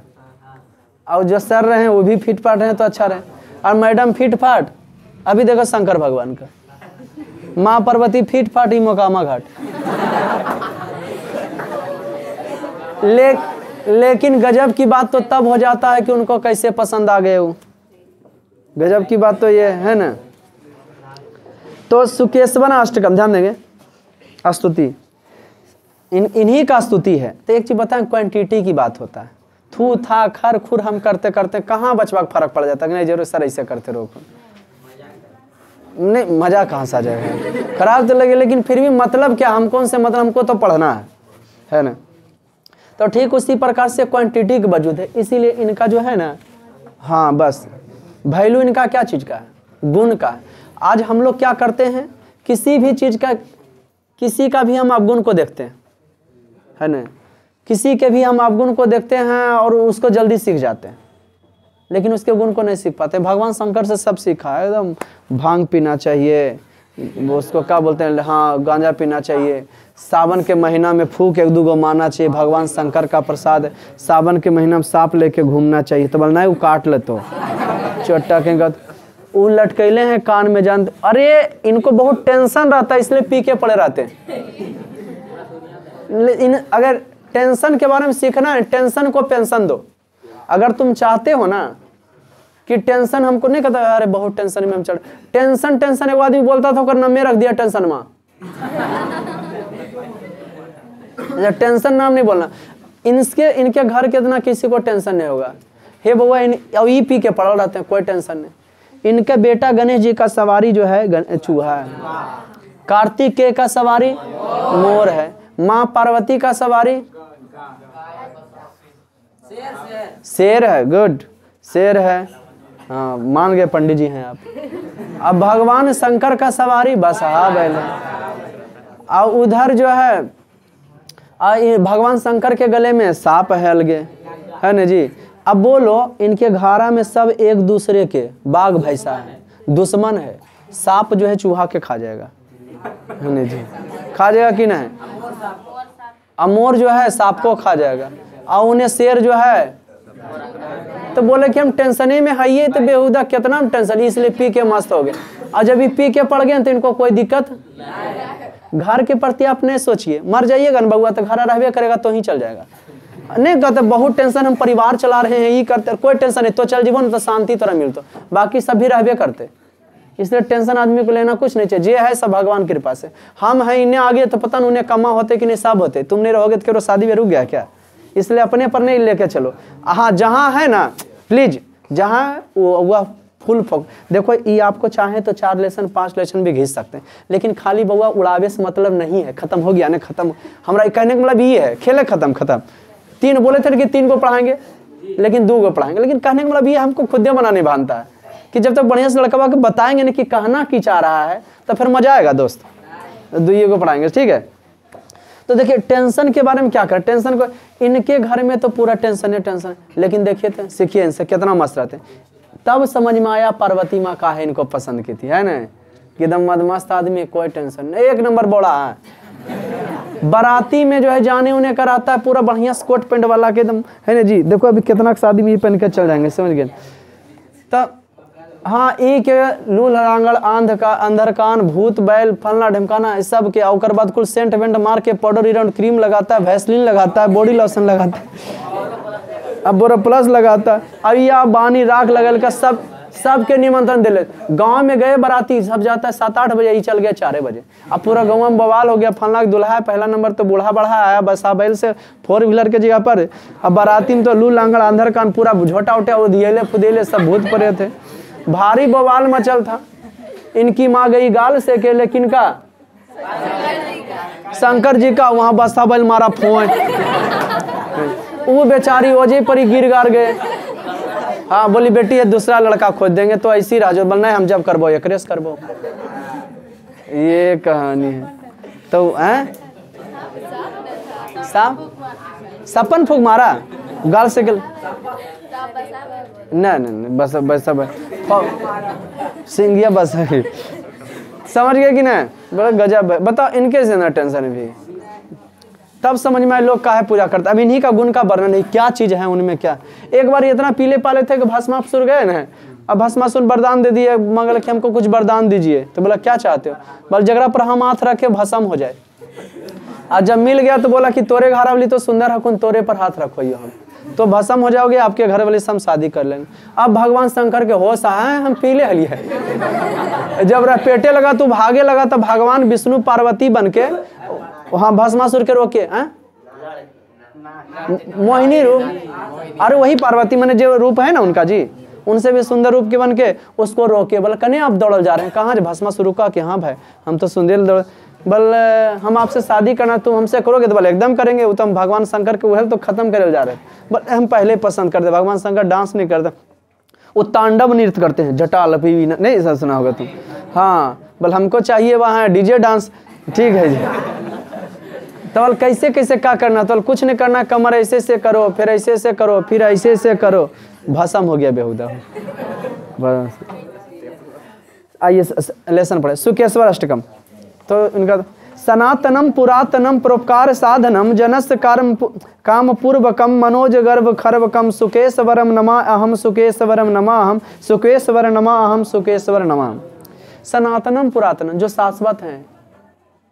और जो सर रहे वो भी फिट फाट रहे तो अच्छा रहे। और मैडम फिट फाट, अभी देखो शंकर भगवान का, माँ पार्वती फिट फाट ही मोकामा घाट। लेकिन गजब की बात तो तब हो जाता है कि उनको कैसे पसंद आ गए वो। गजब की बात तो ये है ना। तो सुकेश्वर अष्टकम ध्यान देंगे, स्तुति इन्हीं का स्तुति है। तो एक चीज बताएं, क्वांटिटी की बात होता है। थू था खर खुर हम करते करते कहाँ बचवा का फर्क पड़ जाता है कि नहीं जरूर सर ऐसे करते रहो, नहीं मजा कहाँ से आ जाएगा, खराब तो लगे, लेकिन फिर भी मतलब क्या, हम कौन से मतलब, हमको तो पढ़ना है ना। तो ठीक उसी प्रकार से क्वांटिटी का वजूद है, इसीलिए इनका जो है ना, हाँ बस वैल्यू इनका क्या चीज़ का है, गुण का। आज हम लोग क्या करते हैं, किसी भी चीज का, किसी का भी हम अवगुण को देखते हैं, है ना, किसी के भी हम अवगुण को देखते हैं और उसको जल्दी सीख जाते हैं, लेकिन उसके गुण को नहीं सीख पाते। भगवान शंकर से सब सीखा है, एकदम भांग पीना चाहिए, वो उसको क्या बोलते हैं, हाँ गांजा पीना चाहिए, सावन के महीना में फूक एक दो गो मारना चाहिए, भगवान शंकर का प्रसाद है, सावन के महीना में सांप लेके घूमना चाहिए, तो बोलना है वो काट ले तो चोटा के वो लटकैले हैं कान में जान। अरे इनको बहुत टेंशन रहता है इसलिए पी के पड़े रहते हैं। अगर टेंशन के बारे में सीखना है, टेंशन को पेंशन दो। अगर तुम चाहते हो ना कि टेंशन हमको नहीं कहता, अरे बहुत टेंशन में हम चढ़, टेंशन टेंशन एक आदमी बोलता था ओकर नम्मे रख दिया टेंशन में। टेंशन नाम नहीं बोलना। इनके घर के इतना किसी को टेंशन नहीं होगा। हे बउआ ये पी के पड़ल रहते हैं, कोई टेंशन नहीं। इनके बेटा गणेश जी का सवारी जो है चूहा है, कार्तिकेय का सवारी मोर है, माँ पार्वती का सवारी शेर है। गुड, शेर है, हाँ मान गए पंडित जी हैं आप। अब भगवान शंकर का सवारी बसहा बैल है, और उधर जो है भगवान शंकर के गले में सांप है अलगे, है ना जी। अब बोलो इनके घारा में सब एक दूसरे के बाघ भैंसा है, दुश्मन है। सांप जो है चूहा के खा जाएगा, है ना जी, खा जाएगा कि नहीं। अमोर जो है सांप को खा जाएगा, और उन्हें शेर जो है, तो बोले कि हम टेंशन में है, ये तो बेहुदा कितना हम टेंशन, इसलिए पी के मस्त हो गए। और जब ये पी के पड़ गए तो इनको कोई दिक्कत। घर के प्रति आप नहीं सोचिए, मर जाइएगा ना बउआ तो घर रहबे करेगा तो ही चल जाएगा। नहीं कहते बहुत टेंशन, हम परिवार चला रहे हैं, ये करते, कोई टेंशन नहीं, तो चल जीवन तो शांति तरह मिलता, बाकी सब भी रहबे करते। इसलिए टेंशन आदमी को लेना कुछ नहीं चाहिए, जे है सब भगवान की कृपा से। हम हैं इन्हें आगे तो पता नहीं उन्हें कमा होते कि नहीं, सब होते। तुम नहीं रहोगे तो क्यों शादी में रुक गया क्या, इसलिए अपने पर नहीं लेके चलो। हाँ जहाँ है ना प्लीज, जहाँ वह फुल फोक देखो, ये आपको चाहे तो 4 लेसन 5 लेसन भी घिस सकते हैं, लेकिन खाली बउआ उड़ावे से मतलब नहीं है। खत्म हो गया ना, खत्म। हमारा कहने का मतलब ये है, खेले खत्म खत्म। 3 बोले थे कि 3 को पढ़ाएंगे, लेकिन 2 को पढ़ाएंगे, लेकिन कहने का मतलब ये हमको खुद बना नहीं बांधता है कि जब तक बढ़िया से लड़का के बताएंगे ना कि कहना की चाह रहा है, तो फिर मजा आएगा दोस्त। 2 को पढ़ाएंगे, ठीक है। तो देखिए टेंशन के बारे में क्या करें, टेंशन को इनके घर में तो पूरा टेंशन है, टेंशन। लेकिन देखिए तो सीखिए इनसे कितना मस्त रहते हैं। तब समझ में आया पार्वती माँ का है इनको पसंद की थी, है ना, कि एकदम मदमस्त आदमी, कोई टेंशन नहीं, 1 नंबर बोला है। बाराती में जो है जाने उन्हें कराता है पूरा बढ़िया कोट पेंट वाला के एकदम, है ना जी। देखो अभी कितना शादी में पहन के चल जाएंगे, समझ गए। तब हाँ एक लूल लांगड़ अंधर कान भूत बैल फलना ढमकाना इस सब के, और बाद कुल सेंट वेंट मार के पाउडर इराउंड क्रीम लगाता है, वैसलीन लगाता है, बॉडी लोशन लगाता है, अब बोरा प्लस लगाता है, अब या बानी राख लगल का सबके निमंत्रण दिले। गांव में गए बाराती सब जाता है 7-8 बजे, ही चल गए 4 बजे। अब पूरा गाँव में बवाल हो गया, फलना दुल्हा है, पहला नंबर तो बूढ़ा बढ़ा आया बसा बैल से 4 व्हीलर के जगह पर। अब बाराती में तो लूल लांगड़ अंधर कान पूरा झोटा उठा उदियले फुदेले सब भूत पड़े थे, भारी बवाल मचल था। इनकी माँ गई गाल से के, लेकिन का शंकर जी का वहां बसा बैल मारा फोन, वो बेचारी ओजे पर ही गिर गार गए। हाँ बोली बेटी है दूसरा लड़का खोज देंगे, तो ऐसी राजो बोलना है हम जब करबो एकरेस करबो, ये कहानी है। तो सपन फूक मारा गाल से गल, नहीं बस बस सिंगिया बस है, समझ गए कि नहीं। बड़ा गजब है, बताओ इनके से ना टेंशन भी। तब समझ में आए लोग काहे पूजा करते। अब इन्हीं का गुण का वर्णन है, क्या चीज है उनमें क्या। एक बार इतना पीले पाले थे कि भस्मासुर गए ना, अब भस्मासुर वरदान दे दिए, मंगल कि हमको कुछ वरदान दीजिए। तो बोला क्या चाहते हो, बोल जगरा पर हम हाथ रखे भस्म हो जाए। और जब मिल गया तो बोला कि तोरे घर वाली तो सुंदर हकुन, तोरे पर हाथ रखो हम तो भस्म हो जाओगे, आपके घर वाले से हम शादी कर लेंगे। अब भगवान शंकर के होश आए, हम पीले हली है। जब पेटे लगा तो भागे लगा, तो भगवान विष्णु पार्वती बन के वहाँ भस्मासुर के रोके, मोहिनी रूप, अरे वही पार्वती मैंने जो रूप है ना उनका जी, उनसे भी सुंदर रूप के बन के उसको रोके। बोले कने आप दौड़ल जा रहे हैं, कहाँ भस्मासुर रुका कि हाँ भाई हम तो सुंदर दौड़, बोले हम आपसे शादी करना, तुम हमसे करोगे तो बोले एकदम करेंगे। वो तो हम भगवान शंकर के उहल तो खत्म करे जा रहे, बोले हम पहले पसंद करते, भगवान शंकर डांस नहीं करते। वो तांडव नृत्य करते हैं, जटा लपी नहीं ऐसा सुना होगा तुम। हाँ बोल हमको चाहिए वहाँ डीजे डांस, ठीक है जी। तो बोल कैसे कैसे क्या करना, तो कुछ नहीं करना, कमर ऐसे से करो, फिर ऐसे से करो, फिर ऐसे से करो, भस्म हो गया बेहुदा। बस आइए लेसन पढ़े सुकेश्वर अष्टकम। तो इनका सनातनम पुरातनम परोपकार साधनम जनस काम पूर्वकम मनोज गर्भ खर्वकम सुकेश्वरम नमा अहम सुकेश्वरम नमा अहम सुकेश्वर नमा अहम सुकेश्वर नमा। सनातनम पुरातनम, जो शाश्वत हैं,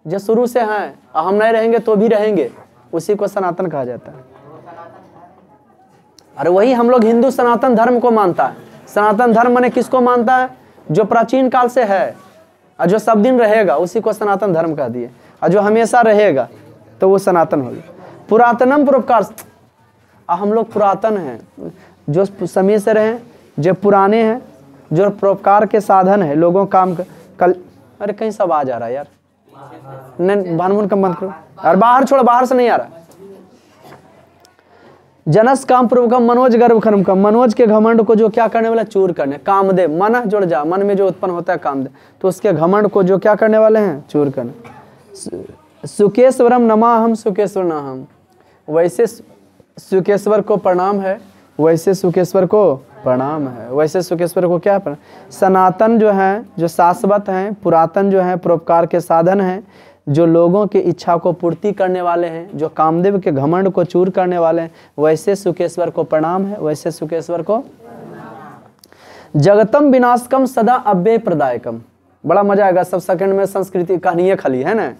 जो शुरू से हैं, हम नहीं रहेंगे तो भी रहेंगे, उसी को सनातन कहा जाता है। अरे वही हम लोग हिंदू सनातन धर्म को मानता है। सनातन धर्म माने किसको मानता है? जो प्राचीन काल से है और जो सब दिन रहेगा, उसी को सनातन धर्म कह दिए। और जो हमेशा रहेगा तो वो सनातन हो गया। पुरातनम परोपकार, हम लोग पुरातन हैं, जो समय से रहे, जो पुराने हैं, जो परोपकार के साधन है, लोगों काम कल। अरे कहीं सब आ जा रहा है यार, नहीं भानमुन कम बंद करो, और बाहर छोड़ो, बाहर से नहीं आ रहा। जनस काम पूर्वकम मनोज गर्भ खर्म कम, मनोज के घमंड को जो क्या करने वाला, चूर करने। कामदेव, मन जुड़ जा, मन में जो उत्पन्न होता है कामदेव, तो उसके घमंड को जो क्या करने वाले हैं, चूर करने। सुकेश्वरम नमा हम सुकेश्वर न हम, वैसे सुकेश्वर को प्रणाम है, वैसे सुकेश्वर को प्रणाम है, वैसे सुकेश्वर को क्या प्रणाम। सनातन जो है, जो शाश्वत हैं, पुरातन जो है, परोपकार के साधन हैं, जो लोगों की इच्छा को पूर्ति करने वाले हैं, जो कामदेव के घमंड को चूर करने वाले हैं, वैसे सुकेश्वर को प्रणाम है, वैसे सुकेश्वर को। जगतम विनाशकम सदा अव्यय प्रदायकम, बड़ा मजा आएगा, सब सेकंड में संस्कृति कहानी खाली है ना।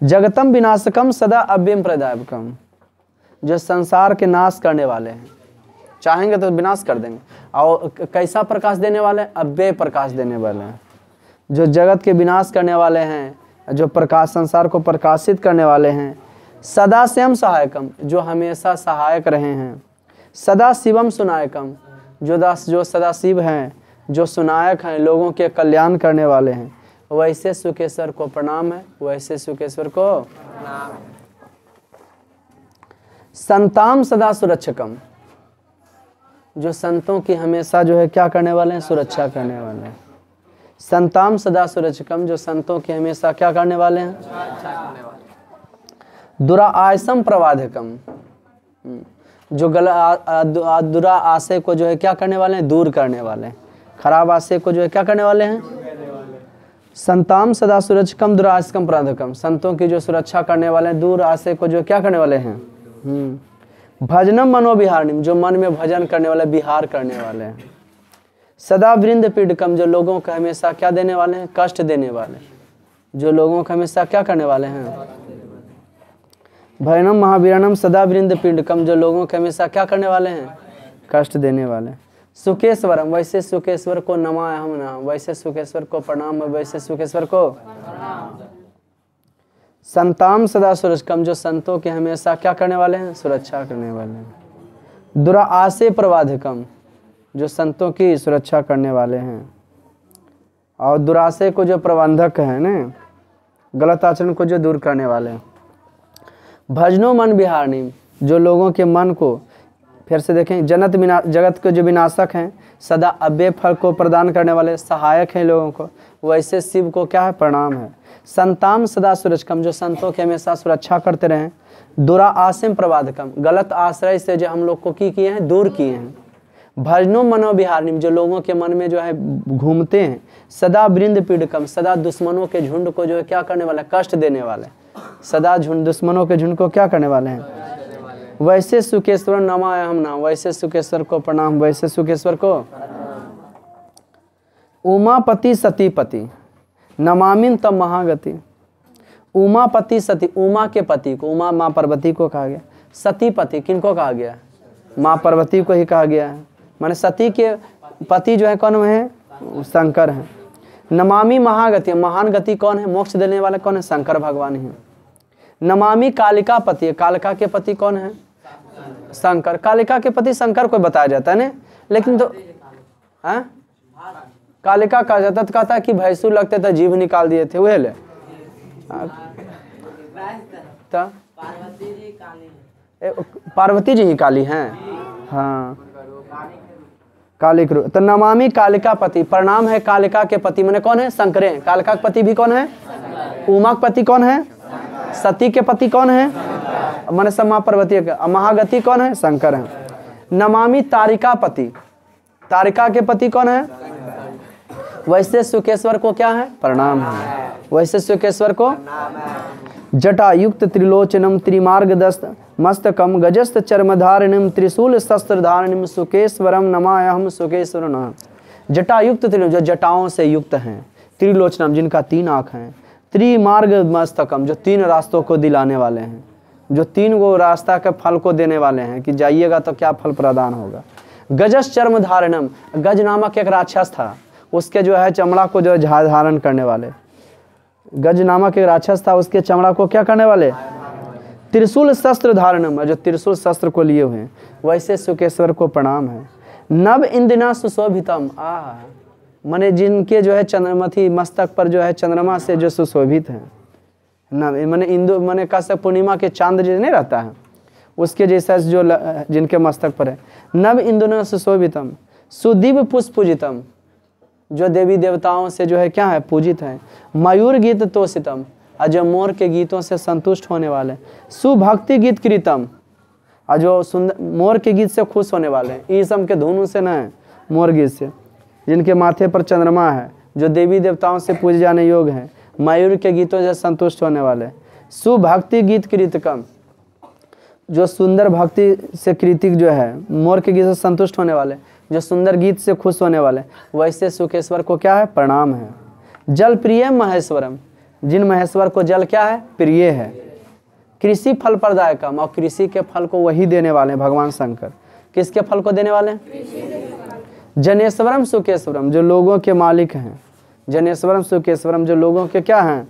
जगतम विनाशकम सदा अव्यय प्रदायकम, जो संसार के नाश करने वाले हैं, चाहेंगे तो विनाश कर देंगे। और कैसा प्रकाश देने वाले हैं? अव्यय प्रकाश देने वाले हैं, जो जगत के विनाश करने वाले हैं, जो प्रकाश संसार को प्रकाशित करने वाले हैं। सदा स्वयं सहायकम, जो हमेशा सहायक रहे हैं। सदा शिवम सुनायकम, जो सदा शिव हैं, जो सुनायक हैं, लोगों के कल्याण करने वाले हैं, वैसे सुकेश्वर को प्रणाम है, वैसे सुकेश्वर को प्रणाम। संताम सदा सुरक्षकम, जो संतों की हमेशा जो है क्या करने वाले हैं, सुरक्षा करने वाले हैं। संताम सदा सुरक्षकम, जो संतों की हमेशा क्या करने वाले हैं, दुराआसम प्रवाधकम, जो दुरा आशय को जो है क्या करने वाले हैं, दूर करने वाले हैं। खराब आशय को जो है क्या करने वाले हैं। संताम सदा सुरक्षकम दुराआसकम प्रवाधकम, संतों की जो सुरक्षा करने वाले हैं, दूर आशय को जो क्या करने वाले हैं। भजनम मनोविहारिणी, जो मन में भजन करने वाले, विहार करने वाले हैं। सदा वृंद पीड़कम, जो लोगों का हमेशा क्या देने वाले हैं, कष्ट देने वाले, जो लोगों का हमेशा क्या करने वाले हैं। भयनम महावीरनम सदा वृंद पीड़कम, जो लोगों के हमेशा क्या करने वाले हैं, कष्ट देने वाले। सुकेश्वरम, वैसे सुकेश्वर को नमा हम ना, वैसे सुकेश्वर को प्रणाम, वैसे सुकेश्वर को। संताम सदा सुरक्षकम, जो संतों के हमेशा क्या करने वाले हैं, सुरक्षा करने वाले हैं। दुराआशय प्रवाधकम, जो संतों की सुरक्षा करने वाले हैं। और दुराशय को जो प्रबंधक है ना, गलत आचरण को जो दूर करने वाले हैं। भजनो मन विहारिणी, जो लोगों के मन को, फिर से देखें, जगत के जो विनाशक हैं, सदा अव्यय फल को प्रदान करने वाले, सहायक हैं लोगों को, वैसे शिव को क्या है, प्रणाम है। संताम सदा सुरक्षकम, जो संतों के हमेशा सुरक्षा करते रहें। दुराआशय प्रवाधकम, गलत आश्रय से जो हम लोग को किए हैं, दूर किए हैं। भजनो मनोविहारिणी, जो लोगों के मन में जो है घूमते हैं। सदा वृंद पीड़कम, सदा दुश्मनों के झुंड को जो है क्या करने वाले, कष्ट देने वाले, सदा झुंड दुश्मनों के झुंड को क्या करने वाले हैं। वैसे सुकेश्वर नमा हम ना, वैसे सुकेश्वर को प्रणाम, वैसे सुकेश्वर को। उमापति सतीपति नमामिन तब महागति, उमापति सती, उमा के पति को, उमा माँ पार्वती को कहा गया। सतीपति किनको कहा गया, माँ पार्वती को ही कहा गया है। माने सती के पति जो है कौन है, शंकर है। नमामि महागति, महान गति कौन है, मोक्ष देने वाले कौन है, शंकर भगवान ही। नमामि कालिका पति, कालिका के पति कौन है, शंकर। कालिका के पति शंकर को बताया जाता है ना, लेकिन तो कालिका कहा जाता, तो कहता है कि भैंसुर लगते थे, जीभ निकाल दिए थे, वह ले। पार्वती जी ही काली हैं। हाँ कालिक रूप। तो नमामि कालिका पति, प्रणाम है कालिका के पति, मैंने कौन है? शंकर है। कालिका के पति भी कौन है? उमा के पति कौन है? सती के पति कौन है? मैंने सब महापार्वती के। महागति कौन है? शंकर है। नमामि तारिका पति, तारिका के पति कौन है? वैसे सुकेश्वर को क्या है? प्रणाम है। वैसे सुकेश्वर को जटायुक्त त्रिलोचनम त्रिमार्गदस्त मस्तकम गजस्त चर्मधारिणीम त्रिशूल शस्त्रधारिणीम सुकेश्वरम नमायहम सुकेश्वर नमः। जटायुक्त जो जटाओं से युक्त हैं, त्रिलोचनम जिनका 3 आँख हैं, त्रिमार्ग मस्तकम जो 3 रास्तों को दिलाने वाले हैं, जो 3 गो रास्ता के फल को देने वाले हैं कि जाइएगा तो क्या फल प्रदान होगा। गजस चर्म धारणम, गज नामक एक राक्षस था, उसके जो है चमड़ा को जो है धारण करने वाले। गज नामक एक राक्षस था, उसके चमड़ा को क्या करने वाले? त्रिशूल शस्त्र धारणम, जो त्रिशूल शस्त्र को लिए हुए हैं। वैसे सुकेश्वर को प्रणाम है। नव इंदिना सुशोभितम, माने जिनके जो है चंद्रमथी मस्तक पर जो है चंद्रमा से जो सुशोभित है। नव माने इंदु माने कैसे पूर्णिमा के चांद जो नहीं रहता है उसके जैसा जो जिनके मस्तक पर है। नव इंदुना सुशोभितम सुदीप पुष्पूजितम, जो देवी देवताओं से जो है क्या है? पूजित है। मयूर गीत तोषितम, जो मोर के गीतों से संतुष्ट होने वाले। सुभक्ति गीत कृतम, जो सुंदर मोर के गीत से खुश होने वाले हैं। ईसम के धुनों से न है, मोर गीत से। जिनके माथे पर चंद्रमा है, जो देवी देवताओं से पूजे जाने योग्य हैं। मयूर के गीतों से संतुष्ट होने वाले। सुभक्ति गीत कृतकम, जो सुंदर भक्ति से कृतिक जो है, मोर के गीत से संतुष्ट होने वाले, जो सुंदर गीत से खुश होने वाले। वैसे सुकेश्वर को क्या है? प्रणाम है। जल प्रिय महेश्वरम, जिन महेश्वर को जल क्या है? प्रिय है। कृषि फल प्रदायकम, और कृषि के फल को वही देने वाले हैं भगवान शंकर। किसके फल को देने वाले हैं? जनेश्वरम सुकेश्वरम, जो लोगों के मालिक हैं। जनेश्वरम सुकेश्वरम, जो लोगों के क्या हैं?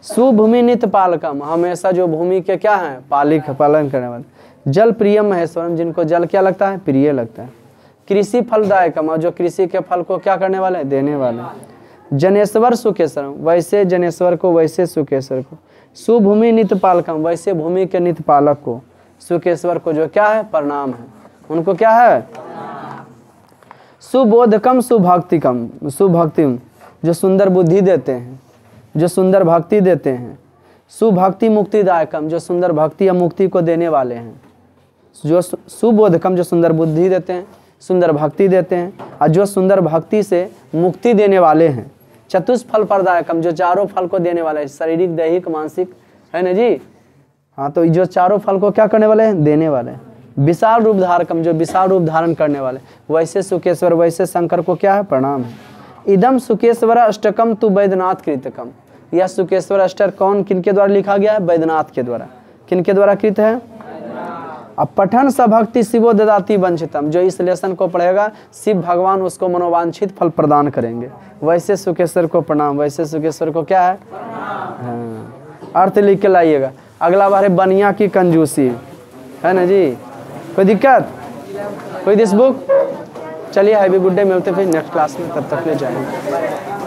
सुभूमि नित्य पालकम, हमेशा जो भूमि के क्या हैं? पालन करने वाले। जल प्रियम महेश्वरम, जिनको जल क्या लगता है? प्रिय लगता है। कृषि फलदायकम, और जो कृषि के फल को क्या करने वाले? देने वाले। जनेश्वर सुकेश्वरम, वैसे जनेश्वर को वैसे सुकेश्वर को। सुभूमि नित्य पालकम, वैसे भूमि के नित्य पालक को सुकेश्वर को जो क्या है? प्रणाम है। उनको क्या है? सुबोधकम सुभक्तिकम, सुभक्तिम, जो सुंदर बुद्धि देते हैं, जो सुंदर भक्ति देते हैं। सुभक्ति मुक्तिदायकम, जो सुंदर भक्ति या मुक्ति को देने वाले हैं। जो सुबोधकम, जो सुंदर बुद्धि देते हैं, सुंदर भक्ति देते हैं, और जो सुंदर भक्ति से मुक्ति देने वाले हैं। चतुष्फल प्रदायकम, जो 4 फल को देने वाले हैं, शारीरिक दैहिक मानसिक, है ना जी। हाँ, तो जो 4 फल को क्या करने वाले हैं? देने वाले हैं। विशाल रूप धारकम, जो विशाल रूप धारण करने वाले। वैसे सुकेश्वर वैसे शंकर को क्या है? प्रणाम है। इदम सुकेश्वर अष्टकम तु वैद्यनाथ कृतकम, यह सुकेश्वर अष्टक कौन किनके द्वारा लिखा गया है? वैद्यनाथ के द्वारा। किनके द्वारा कृत है? अब पठन सभक्ति शिवो ददाति वंचितम, जो इस लेसन को पढ़ेगा शिव भगवान उसको मनोवांछित फल प्रदान करेंगे। वैसे सुकेश्वर को प्रणाम, वैसे सुकेश्वर को क्या है? हाँ, अर्थ लिख के लाइएगा। अगला बार है बनिया की कंजूसी, है ना जी। कोई दिक्कत? कोई दिस बुक? चलिए हैवी गुड डे, मिलते फिर नेक्स्ट क्लास में, तब तक ले जाएंगे।